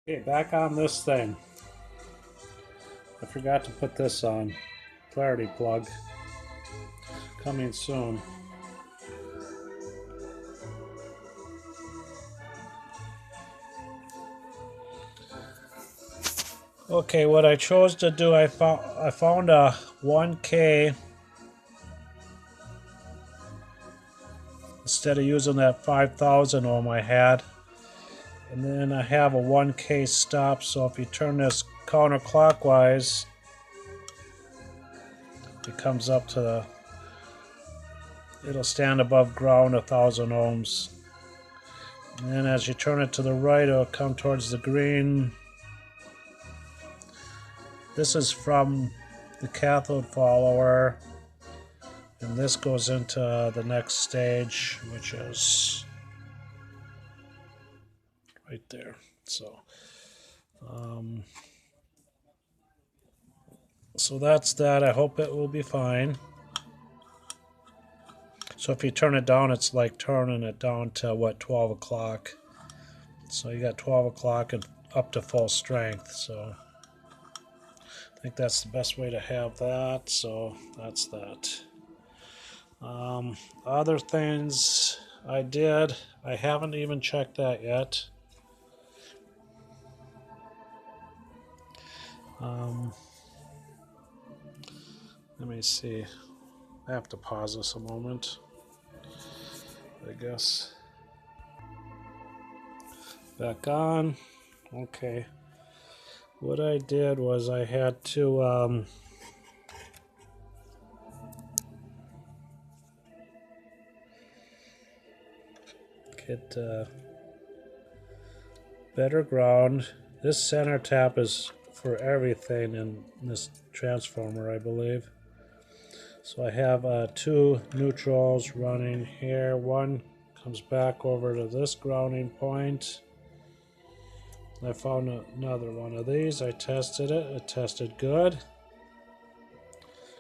Okay, back on this thing. I forgot to put this on. Clarity plug. Coming soon. Okay, what I chose to do, I found a 1K instead of using that 5000 ohm I had. And then I have a 1K stop, so if you turn this counterclockwise, it comes up to the, it'll stand above ground 1000 ohms. And then as you turn it to the right, it'll come towards the green. This is from the cathode follower, and this goes into the next stage, which is right there. So that's that. I hope it will be fine. So if you turn it down, it's like turning it down to what, 12 o'clock. So you got 12 o'clock and up to full strength. So I think that's the best way to have that. So that's that. Other things I did, I haven't even checked that yet. Let me see. I have to pause this a moment, I guess. Back on. Okay. What I did was I had to get better ground. This center tap is for everything in this transformer, I believe. So I have two neutrals running here. One comes back over to this grounding point. I found another one of these. I tested it. It tested good.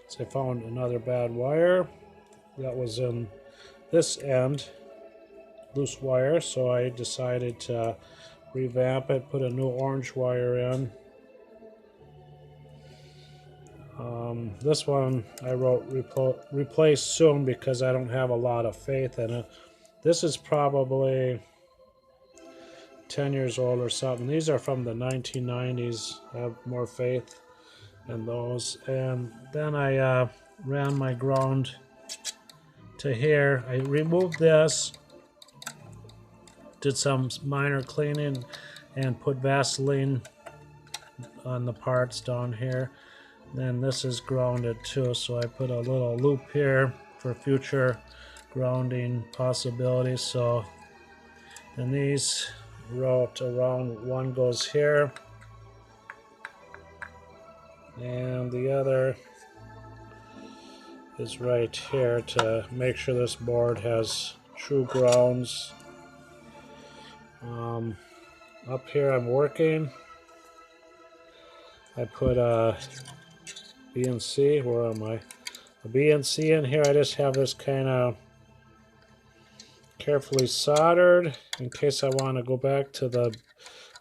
So I found another bad wire that was in this end, loose wire. So I decided to revamp it, put a new orange wire in. This one I wrote replace soon because I don't have a lot of faith in it. This is probably 10 years old or something. These are from the 1990s. I have more faith in those. And then I ran my ground to here. I removed this, did some minor cleaning, and put Vaseline on the parts down here. Then this is grounded too, so I put a little loop here for future grounding possibilities. So, and these wrote around, one goes here and the other is right here to make sure this board has true grounds. Up here I'm working. I put a BNC, where am I? A BNC in here. I just have this kind of carefully soldered in case I want to go back to the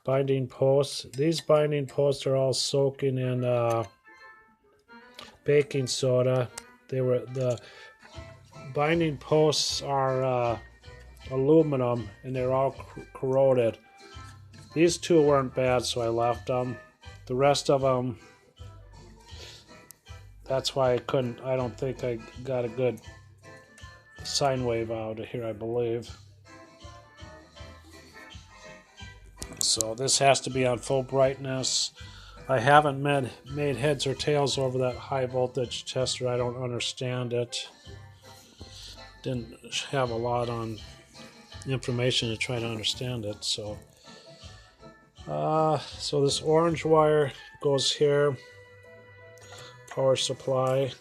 binding posts. These binding posts are all soaking in baking soda. The binding posts are aluminum and they're all corroded. These two weren't bad, so I left them. The rest of them, that's why I don't think I got a good sine wave out of here, I believe. So this has to be on full brightness. I haven't made heads or tails over that high voltage tester. I don't understand it. Didn't have a lot on information to try to understand it. So this orange wire goes here. Power supply.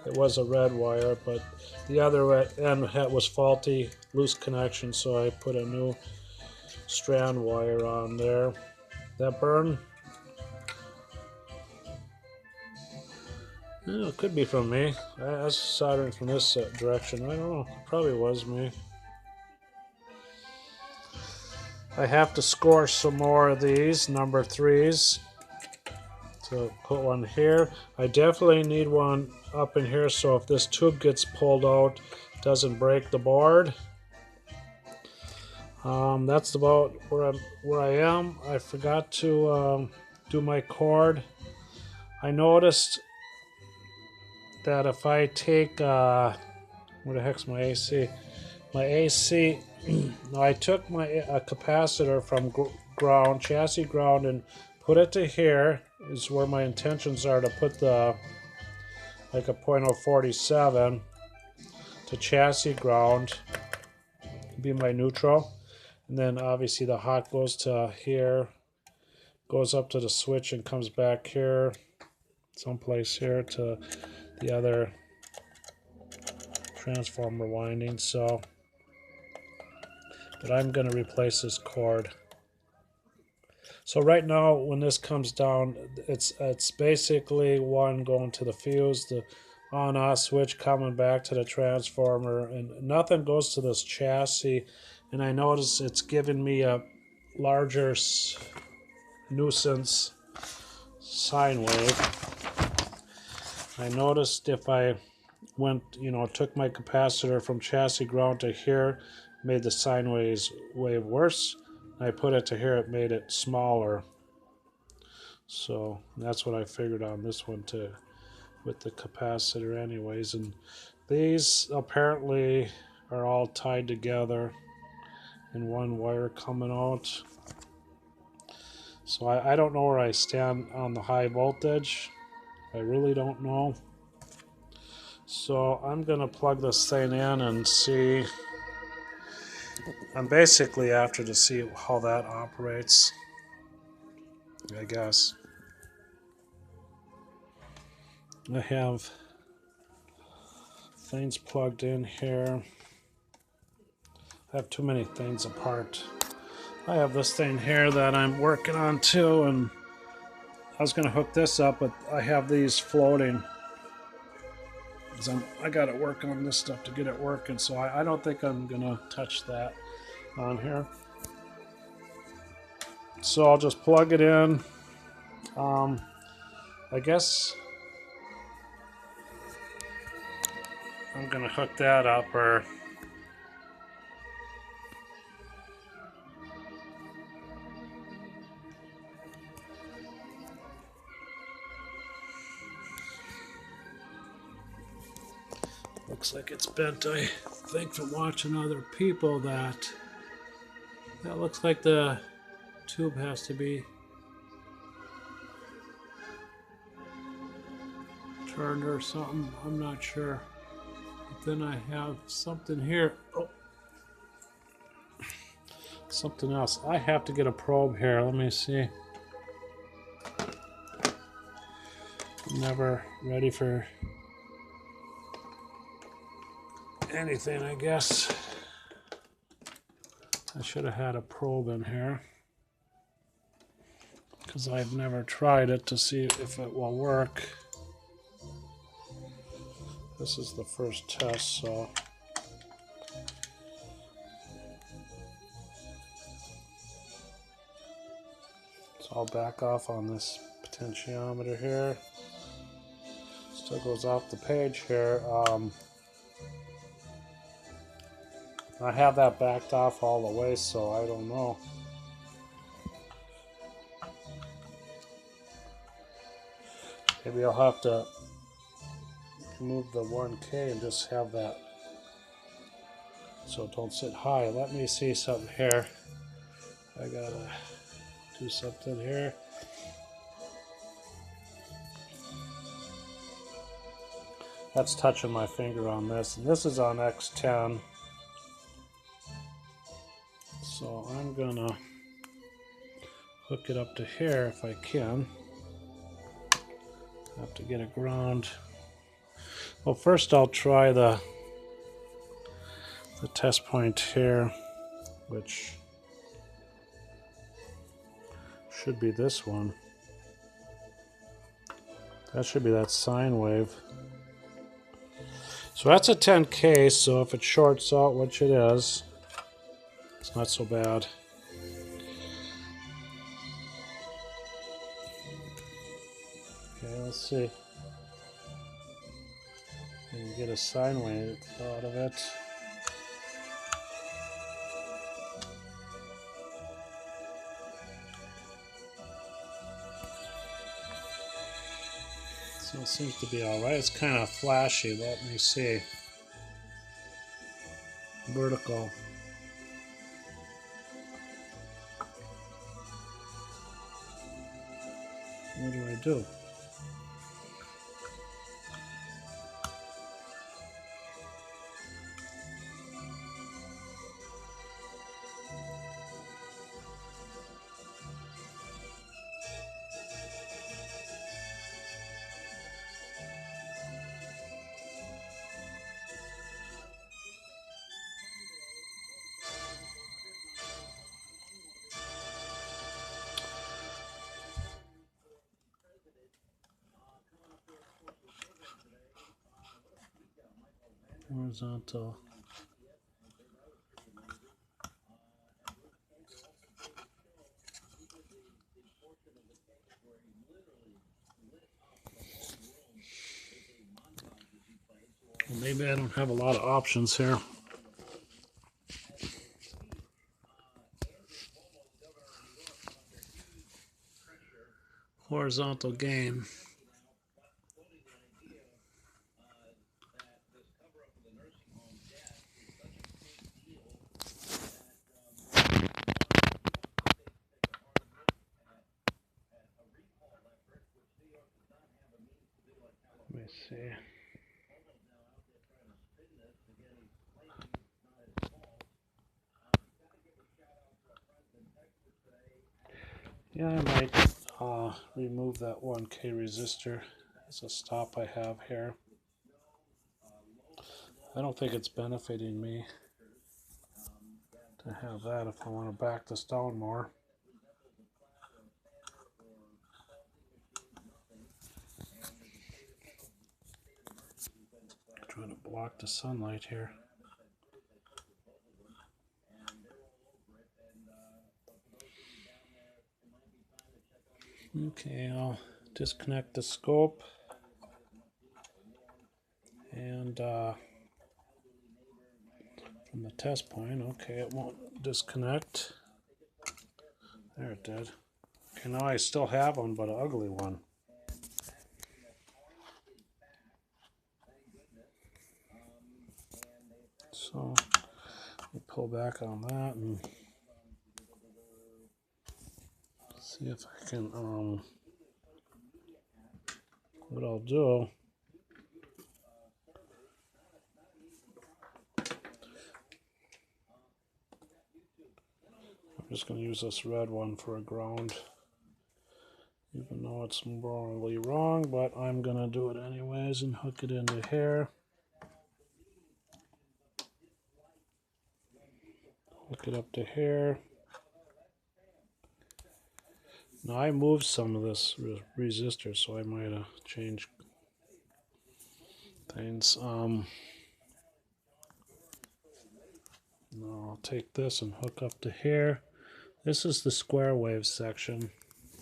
It was a red wire, but the other end was faulty, loose connection, so I put a new strand wire on there. That burn? Yeah, it could be from me. I was soldering from this direction. I don't know. It probably was me. I have to score some more of these number 3s to put one here. I definitely need one up in here so if this tube gets pulled out, it doesn't break the board. That's about where I am. I forgot to do my cord. I noticed that if I take where the heck's my AC? My AC. No, I took my capacitor from ground, chassis ground, and put it to here. Is where my intentions are to put the like a .047 to chassis ground. Be my neutral. And then obviously the hot goes to here, goes up to the switch and comes back here, someplace here to the other transformer winding. So, but I'm going to replace this cord. So right now when this comes down, it's basically one going to the fuse, the on-off switch coming back to the transformer, and nothing goes to this chassis. And I notice it's giving me a larger nuisance sine wave. I noticed if I went, took my capacitor from chassis ground to here, made the sine wave worse. I put it to here, it made it smaller. So that's what I figured on this one too, with the capacitor anyways. And these apparently are all tied together in one wire coming out. So I don't know where I stand on the high voltage. I really don't know. So I'm going to plug this thing in and see. I'm basically after to see how that operates, I guess. I have things plugged in here. I have too many things apart. I have this thing here that I'm working on too, and I was going to hook this up, but I have these floating. I got to work on this stuff to get it working, so I don't think I'm going to touch that on here. So I'll just plug it in. I guess I'm going to hook that up, or looks like it's bent. I think from watching other people that looks like the tube has to be turned or something. I'm not sure. But then I have something here. Oh, something else. I have to get a probe here. Let me see. I'm never ready for anything, I guess. I should have had a probe in here because I've never tried it to see if it will work. This is the first test, so I'll back off on this potentiometer here. Still goes off the page here. I have that backed off all the way, so I don't know. Maybe I'll have to move the 1K and just have that so it don't sit high. Let me see something here. I gotta do something here. That's touching my finger on this, and this is on X10. So I'm gonna hook it up to here if I can. Have to get a ground. Well, first I'll try the test point here, which should be this one. That should be that sine wave. So that's a 10K, so if it shorts out, which it is, it's not so bad. Okay, let's see. You can get a sine wave out of it. So it seems to be alright. It's kind of flashy. Let me see. Vertical. What do I do? Horizontal. Well, maybe I don't have a lot of options here. Horizontal gain. Let me see. Yeah, I might remove that 1K resistor as a stop I have here. I don't think it's benefiting me to have that if I want to back this down more. I'm trying to block the sunlight here. Okay, I'll disconnect the scope and from the test point. Okay, it won't disconnect. There it did. Okay, now I still have one, but an ugly one. So we'll pull back on that and see if I can. What I'll do. I'm just going to use this red one for a ground, even though it's morally wrong, but I'm going to do it anyways and hook it into here. Hook it up to here. Now I moved some of this resistor, so I might have changed things. Now I'll take this and hook up to here. This is the square wave section,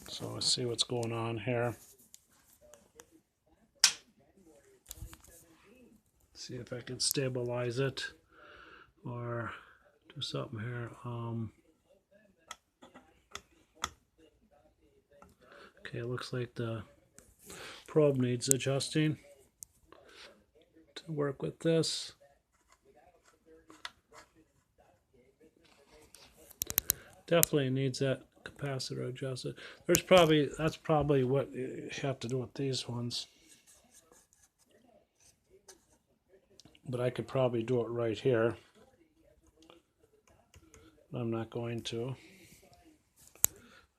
so let's see what's going on here. See if I can stabilize it or do something here. Okay, it looks like the probe needs adjusting to work with this. Definitely needs that capacitor adjusted. That's probably what you have to do with these ones. But I could probably do it right here. But I'm not going to.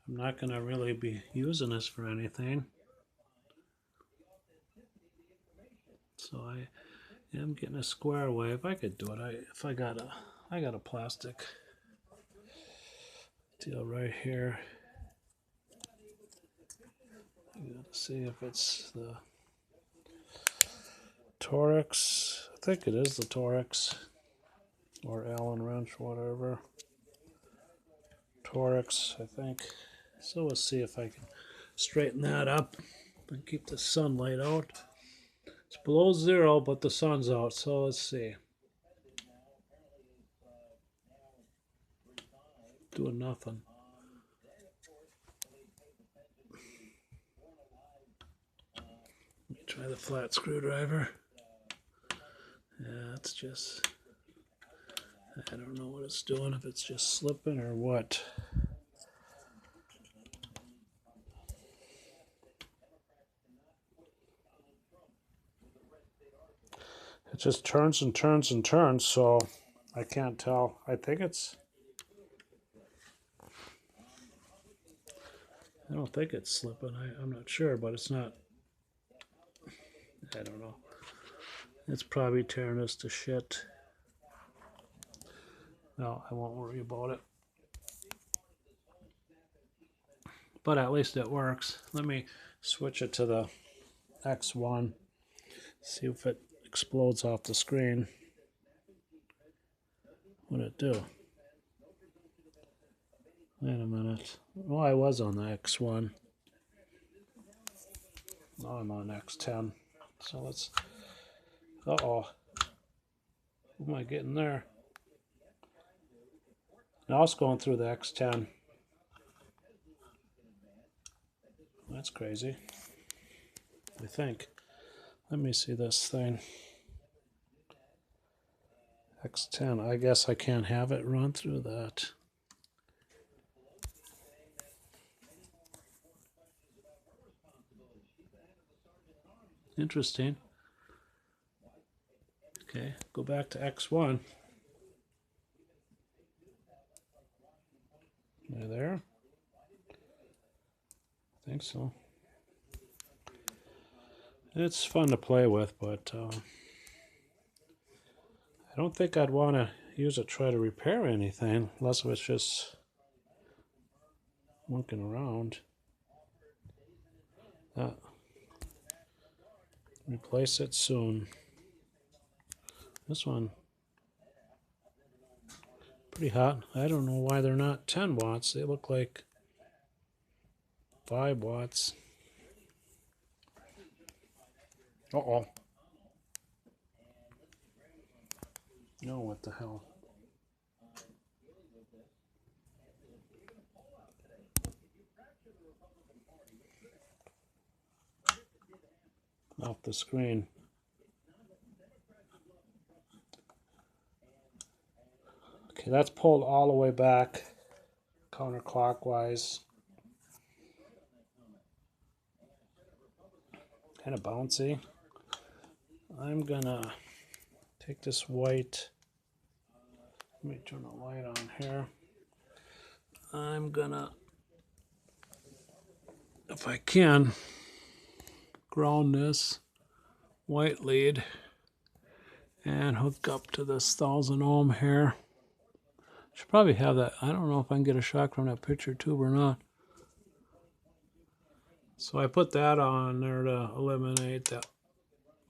I'm not going to really be using this for anything. So I am getting a square wave. I could do it. I got a plastic deal right here. I gotta see if it's the Torx. I think it is the Torx or Allen wrench, whatever. Torx, I think. So let's see if I can straighten that up. and keep the sunlight out. It's below 0, but the sun's out, so let's see. Doing nothing. Let me try the flat screwdriver. Yeah, it's just, I don't know what it's doing, if it's just slipping or what. It just turns and turns and turns, so I can't tell. I think it's, I don't think it's slipping. I'm not sure, but it's not, I don't know. It's probably tearing us to shit. No, I won't worry about it. But at least it works. Let me switch it to the X1. See if it explodes off the screen. What'd it do? Wait a minute. Oh, I was on the X1. Now I'm on X10. So let's... Uh-oh. What am I getting there? Now it's going through the X10. That's crazy. I think. Let me see this thing. X10. I guess I can't have it run through that. Interesting. Okay, go back to X1. Am I there? I think so. It's fun to play with, but I don't think I'd want to use it to try to repair anything, unless it was just monkeying around. Replace it soon. This one, pretty hot. I don't know why they're not 10 watts. They look like 5 watts. Uh-oh. No, what the hell? Off the screen. Okay, that's pulled all the way back counterclockwise. Kind of bouncy. I'm gonna take this white. Let me turn the light on here. I'm gonna, if I can, ground this white lead and hook up to this 1000 ohm here. Should probably have that. I don't know if I can get a shock from that picture tube or not. So I put that on there to eliminate that.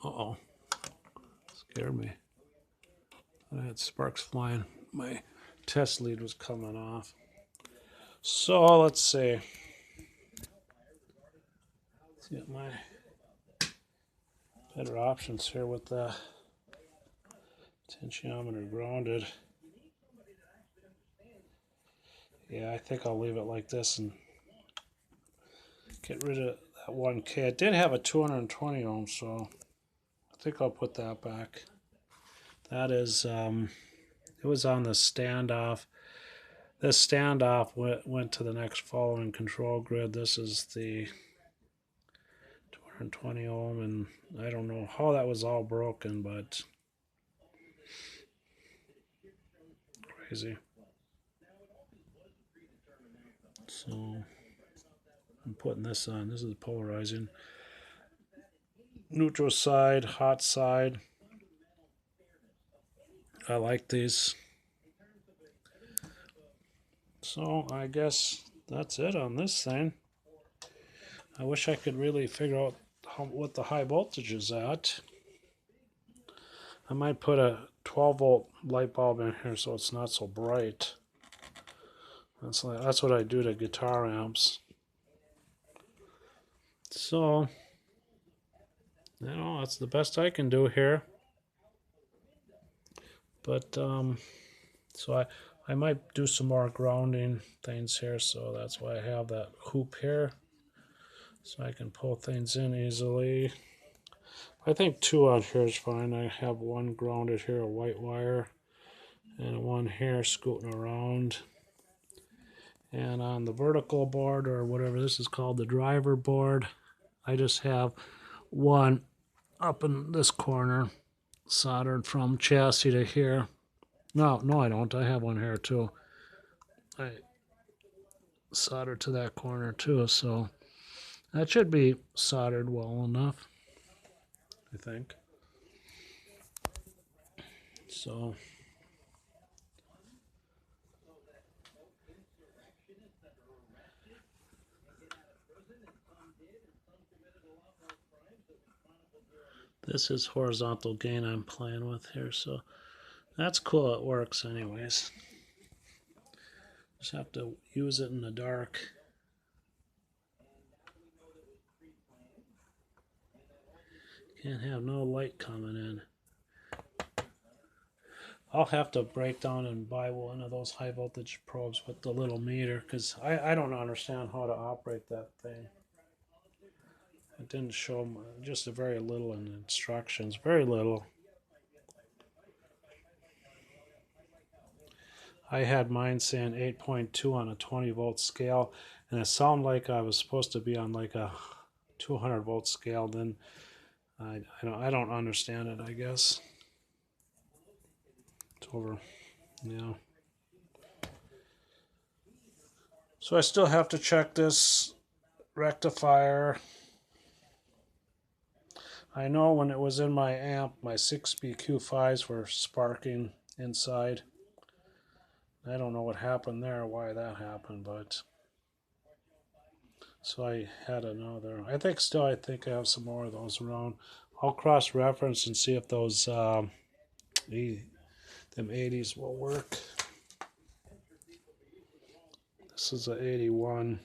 Uh-oh. Scared me. I had sparks flying. My test lead was coming off. So let's see. Let's get my better options here with the potentiometer grounded. Yeah, I think I'll leave it like this and get rid of that 1K. It did have a 220 ohm, so I think I'll put that back. That is, it was on the standoff. This standoff went to the next following control grid. This is the 220 ohm, and I don't know how that was all broken, but crazy. So I'm putting this on. This is polarizing. Neutral side, hot side. I like these. So I guess that's it on this thing. I wish I could really figure out what the high voltage is at. I might put a 12 volt light bulb in here so it's not so bright. That's what I do to guitar amps. So You know, that's the best I can do here. But so I might do some more grounding things here, so that's why I have that hoop here, so I can pull things in easily. I think 2 on here is fine. I have one grounded here, a white wire, and one here scooting around. And on the vertical board, or whatever this is called, the driver board, I just have one up in this corner soldered from chassis to here. No, I don't. I have one here too. I soldered to that corner too, so that should be soldered well enough, I think. So this is horizontal gain I'm playing with here, so that's cool. It works anyways. Just have to use it in the dark. Can't have no light coming in. I'll have to break down and buy one of those high voltage probes with the little meter, because I don't understand how to operate that thing. It didn't show just a very little in the instructions, very little. I had mine saying 8.2 on a 20 volt scale, and it sounded like I was supposed to be on like a 200 volt scale. Then I don't understand it, I guess. It's over, yeah. So I still have to check this rectifier. I know when it was in my amp, my 6BQ5s were sparking inside. I don't know what happened there, why that happened, but so I had another. I think I have some more of those around. I'll cross-reference and see if those them 80s will work. This is a 81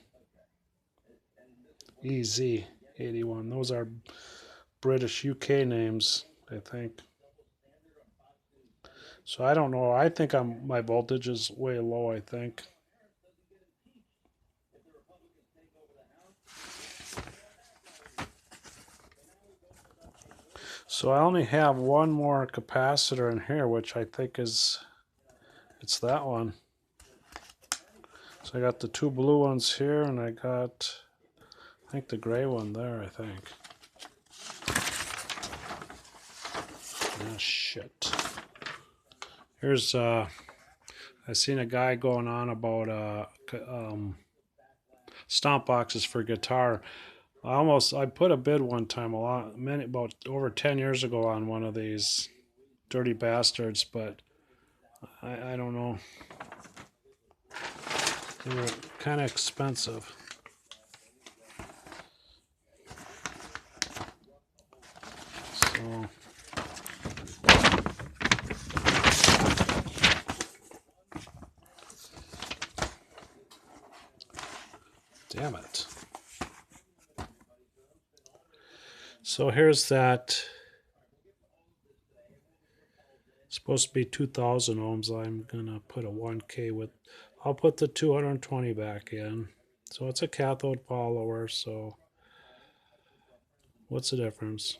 EZ 81. Those are British UK names, I think. So I don't know. I think my voltage is way low, I think. So I only have one more capacitor in here, which I think it's that one. So I got the 2 blue ones here, and I got, I think, the gray one there, I think. Ah, shit. Here's, I seen a guy going on about stomp boxes for guitar. I put a bid one time about over 10 years ago on one of these dirty bastards, but I don't know. They were kind of expensive. So damn it. So here's that. It's supposed to be 2,000 ohms. I'm gonna put a 1K with. I'll put the 220 back in. So it's a cathode follower. So what's the difference?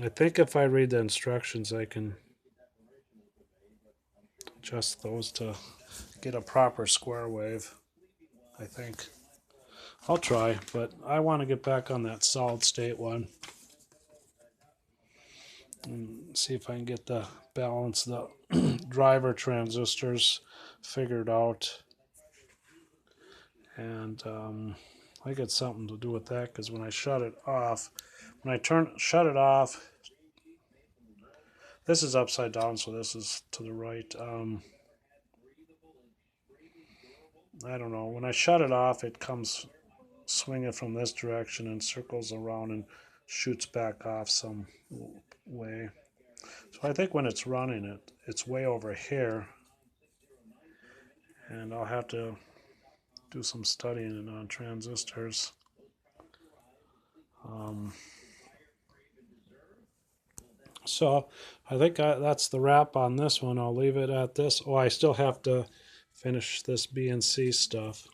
I think if I read the instructions, I can adjust those to get a proper square wave, I think. I'll try, but I want to get back on that solid state one and see if I can get the balance, the driver transistors figured out. And I get something to do with that, because when I shut it off, shut it off, this is upside down, so this is to the right. I don't know. When I shut it off, it comes swinging from this direction and circles around and shoots back off some way. So I think when it's running, it's way over here, and I'll have to do some studying on transistors. So I think that's the wrap on this one. I'll leave it at this. Oh, I still have to finish this BNC stuff.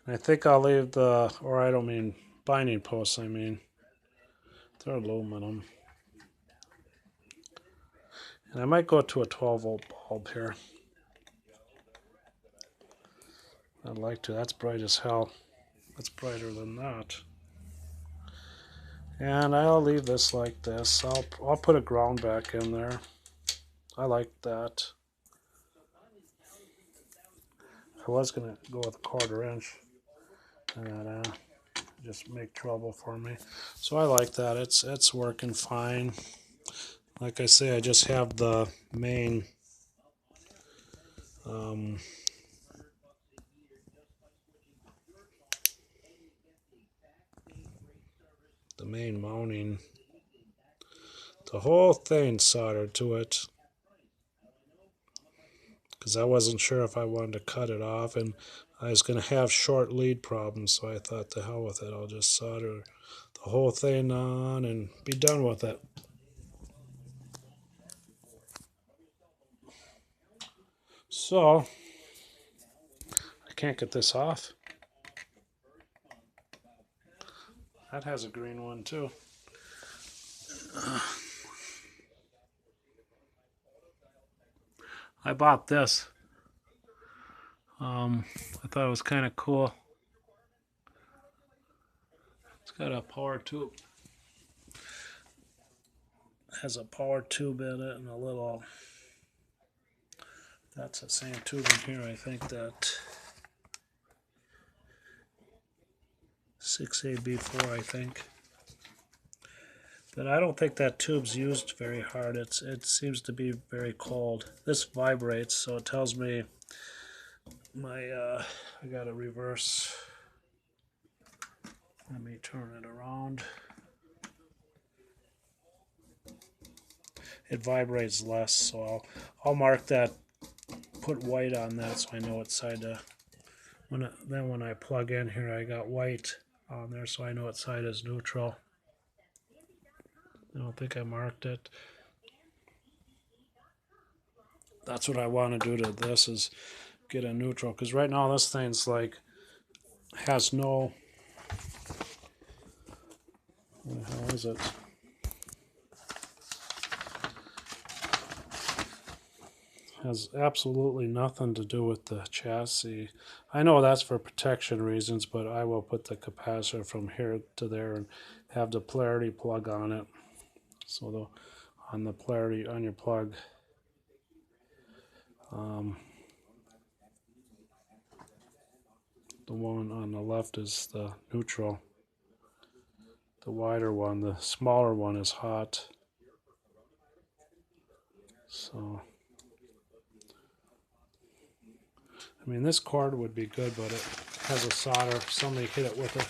And I think I'll leave the, or I don't mean binding posts, I mean, they're aluminum. And I might go to a 12-volt bulb here. I'd like to. That's bright as hell. That's brighter than that. And I'll leave this like this. I'll put a ground back in there. I like that. I was gonna go with a 1/4 inch, and that just make trouble for me. So I like that. It's working fine. Like I say, I just have the main mounting, the whole thing soldered to it, because I wasn't sure if I wanted to cut it off, and I was going to have short lead problems, so I thought, to hell with it, I'll just solder the whole thing on and be done with it. So I can't get this off. That has a green one too. I bought this. I thought it was kind of cool. It's got a power tube. It has a power tube in it and a little. That's the same tube in here. I think that 6AB4, I think. But I don't think that tube's used very hard. It seems to be very cold. This vibrates, so it tells me I got to reverse. Let me turn it around. It vibrates less, so I'll mark that. Put white on that so I know what side to. Then when I plug in here, I got white on there, so I know what side is neutral. I don't think I marked it. That's what I want to do to this, is get a neutral, because right now this thing's like has no. What the hell is it? Has absolutely nothing to do with the chassis. I know that's for protection reasons, but I will put the capacitor from here to there and have the polarity plug on it. So on the polarity on your plug, the one on the left is the neutral. The wider one, the smaller one, is hot. So I mean, this cord would be good, but it has a solder. Somebody hit it with a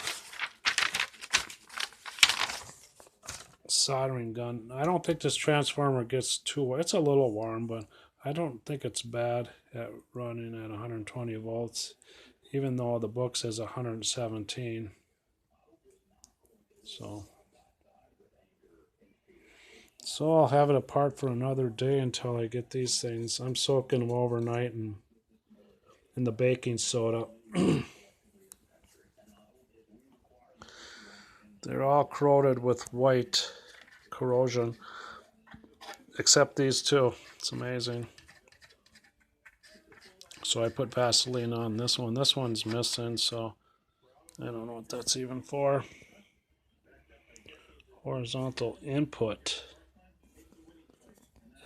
soldering gun. I don't think this transformer gets too warm. It's a little warm, but I don't think it's bad at running at 120 volts, even though the book says 117. So I'll have it apart for another day until I get these things. I'm soaking them overnight in the baking soda. They're all corroded with white corrosion, except these two. It's amazing. So I put Vaseline on this one. This one's missing, so I don't know what that's even for. Horizontal input.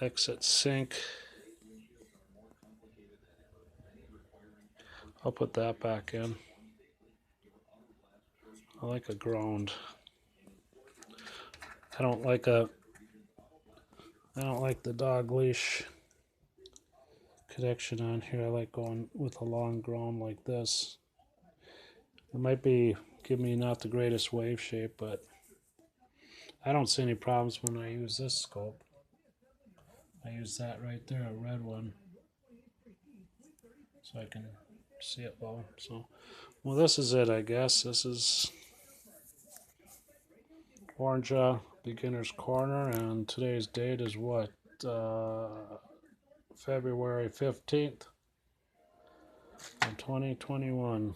Exit sync. I'll put that back in. I like a ground. I don't like the dog leash connection on here. I like going with a long ground like this. It might be give me not the greatest wave shape, but I don't see any problems when I use this scope. I use that right there, a red one, so I can see it well. So, well, this is it, I guess. This is Orange Beginner's Corner, and today's date is what? February 15th, 2021.